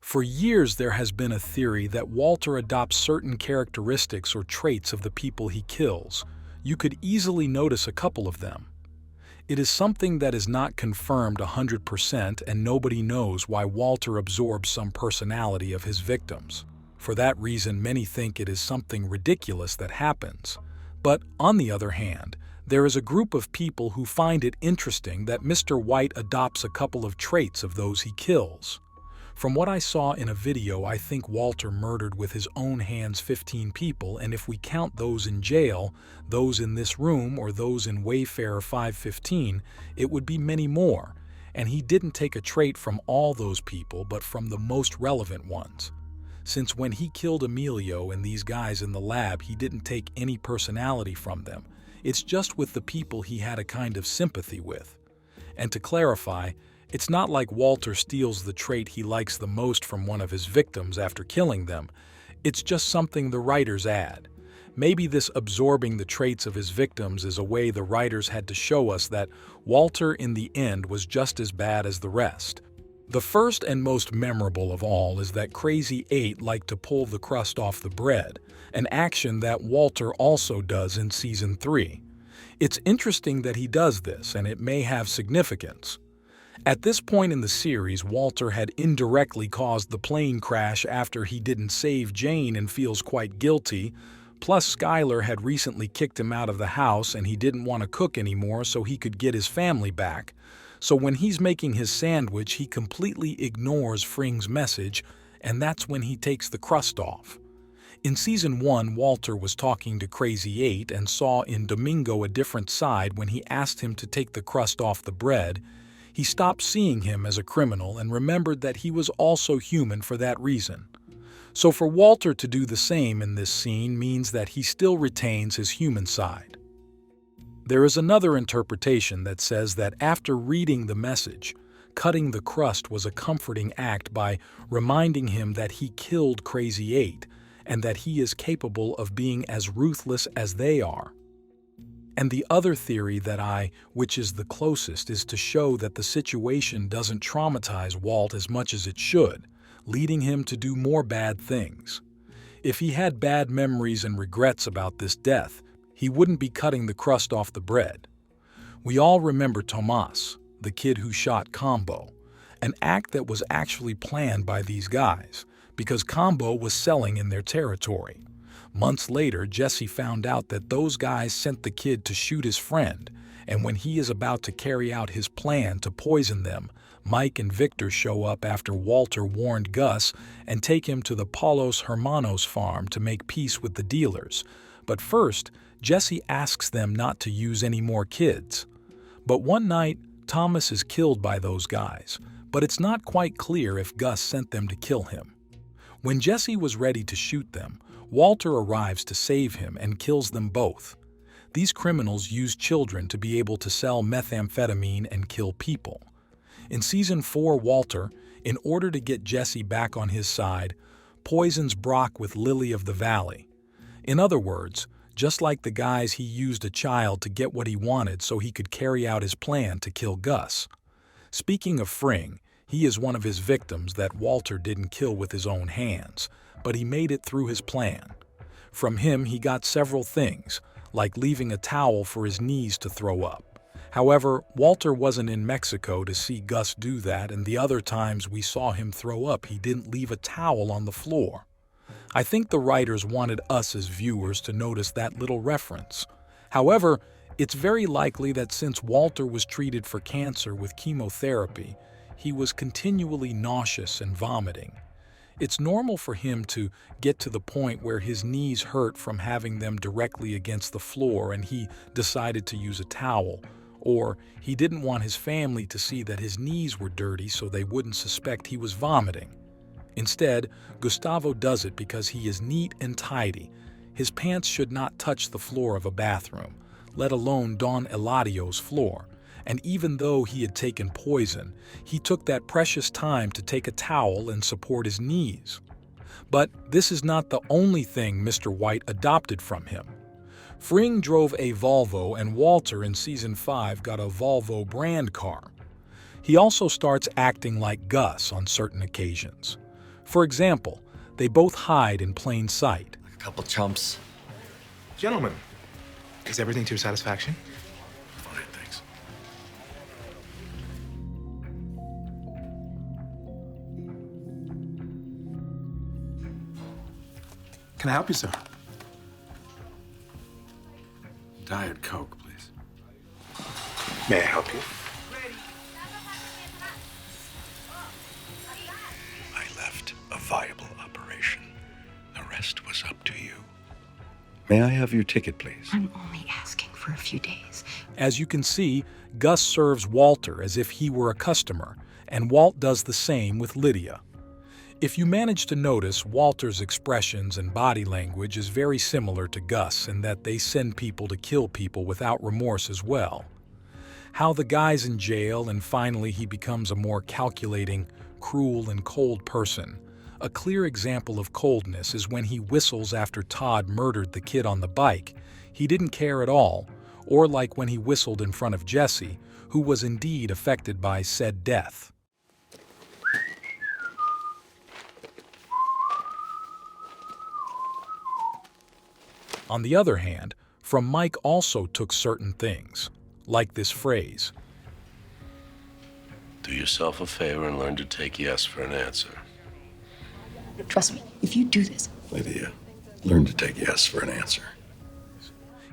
For years, there has been a theory that Walter adopts certain characteristics or traits of the people he kills. You could easily notice a couple of them. It is something that is not confirmed 100%, and nobody knows why Walter absorbs some personality of his victims. For that reason, many think it is something ridiculous that happens. But on the other hand, there is a group of people who find it interesting that Mr. White adopts a couple of traits of those he kills. From what I saw in a video, I think Walter murdered with his own hands 15 people, and if we count those in jail, those in this room, or those in Wayfarer 515, it would be many more. And he didn't take a trait from all those people, but from the most relevant ones. Since when he killed Emilio and these guys in the lab, he didn't take any personality from them. It's just with the people he had a kind of sympathy with. And to clarify, it's not like Walter steals the trait he likes the most from one of his victims after killing them. It's just something the writers add. Maybe this absorbing the traits of his victims is a way the writers had to show us that Walter in the end was just as bad as the rest. The first and most memorable of all is that Crazy 8 liked to pull the crust off the bread, an action that Walter also does in Season 3. It's interesting that he does this, and it may have significance. At this point in the series, Walter had indirectly caused the plane crash after he didn't save Jane and feels quite guilty. Plus, Skyler had recently kicked him out of the house and he didn't want to cook anymore so he could get his family back. So when he's making his sandwich, he completely ignores Fring's message, and that's when he takes the crust off. In Season 1, Walter was talking to Crazy 8 and saw in Domingo a different side when he asked him to take the crust off the bread. He stopped seeing him as a criminal and remembered that he was also human for that reason. So for Walter to do the same in this scene means that he still retains his human side. There is another interpretation that says that after reading the message, cutting the crust was a comforting act by reminding him that he killed Crazy 8 and that he is capable of being as ruthless as they are. And the other theory which is the closest, is to show that the situation doesn't traumatize Walt as much as it should, leading him to do more bad things. If he had bad memories and regrets about this death, he wouldn't be cutting the crust off the bread. We all remember Tomas, the kid who shot Combo, an act that was actually planned by these guys, because Combo was selling in their territory. Months later, Jesse found out that those guys sent the kid to shoot his friend, and when he is about to carry out his plan to poison them, Mike and Victor show up after Walter warned Gus and take him to the Palos Hermanos farm to make peace with the dealers. But first, Jesse asks them not to use any more kids. But one night, Thomas is killed by those guys, but it's not quite clear if Gus sent them to kill him. When Jesse was ready to shoot them, Walter arrives to save him and kills them both. These criminals use children to be able to sell methamphetamine and kill people. In Season 4, Walter, in order to get Jesse back on his side, poisons Brock with Lily of the Valley. In other words, just like the guys, he used a child to get what he wanted so he could carry out his plan to kill Gus. Speaking of Fring, he is one of his victims that Walter didn't kill with his own hands, but he made it through his plan. From him, he got several things, like leaving a towel for his knees to throw up. However, Walter wasn't in Mexico to see Gus do that, and the other times we saw him throw up, he didn't leave a towel on the floor. I think the writers wanted us as viewers to notice that little reference. However, it's very likely that since Walter was treated for cancer with chemotherapy, he was continually nauseous and vomiting. It's normal for him to get to the point where his knees hurt from having them directly against the floor and he decided to use a towel, or he didn't want his family to see that his knees were dirty so they wouldn't suspect he was vomiting. Instead, Gustavo does it because he is neat and tidy. His pants should not touch the floor of a bathroom, let alone Don Eladio's floor. And even though he had taken poison, he took that precious time to take a towel and support his knees. But this is not the only thing Mr. White adopted from him. Fring drove a Volvo, and Walter in Season 5 got a Volvo brand car. He also starts acting like Gus on certain occasions. For example, they both hide in plain sight. A couple chumps. Gentlemen, is everything to your satisfaction? Fine, thanks. Can I help you, sir? Diet Coke, please. May I help you? I left a viable operation. The rest was up to you. May I have your ticket, please? I'm only asking for a few days. As you can see, Gus serves Walter as if he were a customer, and Walt does the same with Lydia. If you manage to notice, Walter's expressions and body language is very similar to Gus in that they send people to kill people without remorse as well. How the guy's in jail and finally he becomes a more calculating, cruel and cold person. A clear example of coldness is when he whistles after Todd murdered the kid on the bike. He didn't care at all, or like when he whistled in front of Jesse, who was indeed affected by said death. On the other hand, from Mike also took certain things, like this phrase. Do yourself a favor and learn to take yes for an answer. Trust me, if you do this, Lydia, learn to take yes for an answer.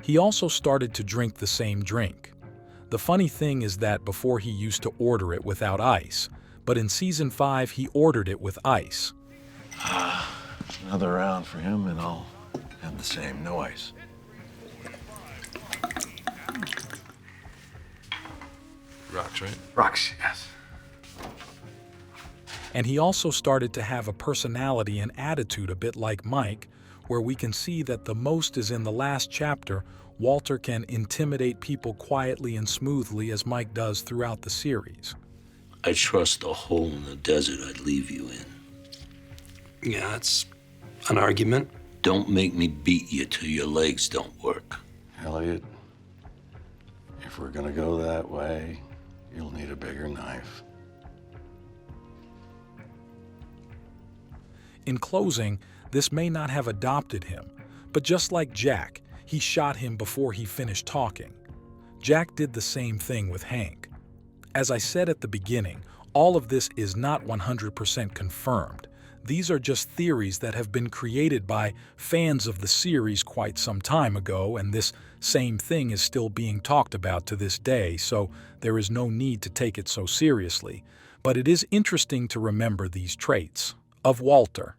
He also started to drink the same drink. The funny thing is that before he used to order it without ice, but in Season 5 he ordered it with ice. Another round for him, and I'll have the same, no ice. Rocks, right? Rocks, yes. And he also started to have a personality and attitude a bit like Mike, where we can see that the most is in the last chapter. Walter can intimidate people quietly and smoothly as Mike does throughout the series. I trust the hole in the desert I'd leave you in. Yeah, that's an argument. Don't make me beat you till your legs don't work. Elliot, if we're gonna go that way, you'll need a bigger knife. In closing, this may not have adopted him, but just like Jack, he shot him before he finished talking. Jack did the same thing with Hank. As I said at the beginning, all of this is not 100% confirmed. These are just theories that have been created by fans of the series quite some time ago, and this same thing is still being talked about to this day, so there is no need to take it so seriously. But it is interesting to remember these traits of Walter.